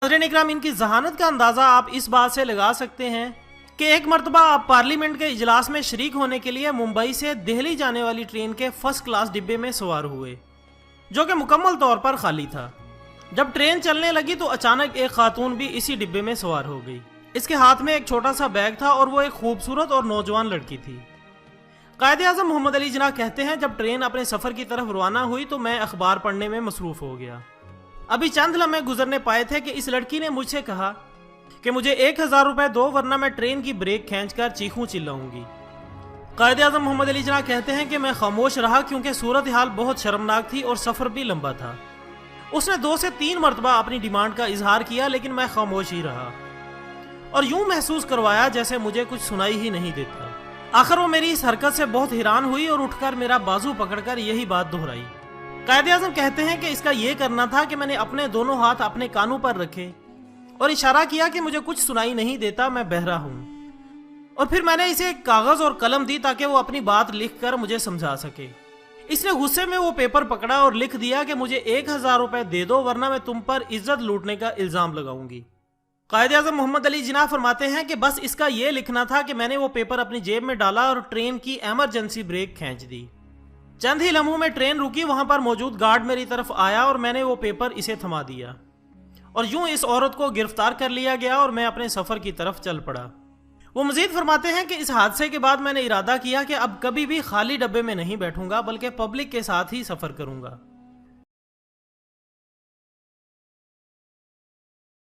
ناظرین اکرام، ان کی ذہانت کا اندازہ آپ اس بات سے لگا سکتے ہیں کہ ایک مرتبہ آپ پارلیمنٹ کے اجلاس میں شریک ہونے کے لیے ممبئی سے دہلی جانے والی ٹرین کے فرسٹ کلاس ڈبے میں سوار ہوئے، جو کہ مکمل طور پر خالی تھا۔ جب ٹرین چلنے لگی تو اچانک ایک خاتون بھی اسی ڈبے میں سوار ہو گئی۔ اس کے ہاتھ میں ایک چھوٹا سا بیگ تھا اور وہ ایک خوبصورت اور نوجوان لڑکی تھی۔ قائد اعظم محمد علی جناح کہتے ہیں، جب ٹرین اپنے سفر کی طرف روانہ ہوئی تو میں اخبار پڑھنے میں مصروف ہو گیا۔ ابھی چند لمحے گزرنے پائے تھے کہ اس لڑکی نے مجھ سے کہا کہ مجھے 1000 روپے دو ورنہ میں ٹرین کی بریک کھینچ کر چیخوں چلاؤں گی۔ قائد اعظم محمد علی جناح کہتے ہیں کہ میں خاموش رہا کیونکہ صورتحال بہت شرمناک تھی اور سفر بھی لمبا تھا۔ اس نے 2 سے 3 مرتبہ اپنی ڈیمانڈ کا اظہار کیا لیکن میں خاموش ہی رہا اور یوں محسوس کروایا جیسے مجھے کچھ سنائی ہی نہیں دیتا۔ آخر وہ میری اس حرکت سے بہت حیران ہوئی اور اٹھ کر میرا بازو پکڑ کر یہی بات دہرائی۔ قائد اعظم کہتے ہیں کہ اس کا یہ کرنا تھا کہ میں نے اپنے دونوں ہاتھ اپنے کانوں پر رکھے اور اشارہ کیا کہ مجھے کچھ سنائی نہیں دیتا، میں بہرا ہوں، اور پھر میں نے اسے ایک کاغذ اور قلم دی تاکہ وہ اپنی بات لکھ کر مجھے سمجھا سکے۔ اس نے غصے میں وہ پیپر پکڑا اور لکھ دیا کہ مجھے 1000 روپے دے دو ورنہ میں تم پر عزت لوٹنے کا الزام لگاؤں گی۔ قائد اعظم محمد علی جناح فرماتے ہیں کہ بس اس کا یہ لکھنا تھا کہ میں نے وہ پیپر اپنی جیب میں ڈالا اور ٹرین کی ایمرجنسی بریک کھینچ دی۔ چند ہی لمحوں میں ٹرین رکی، وہاں پر موجود گارڈ میری طرف آیا اور میں نے وہ پیپر اسے تھما دیا اور یوں اس عورت کو گرفتار کر لیا گیا اور میں اپنے سفر کی طرف چل پڑا۔ وہ مزید فرماتے ہیں کہ اس حادثے کے بعد میں نے ارادہ کیا کہ اب کبھی بھی خالی ڈبے میں نہیں بیٹھوں گا بلکہ پبلک کے ساتھ ہی سفر کروں گا۔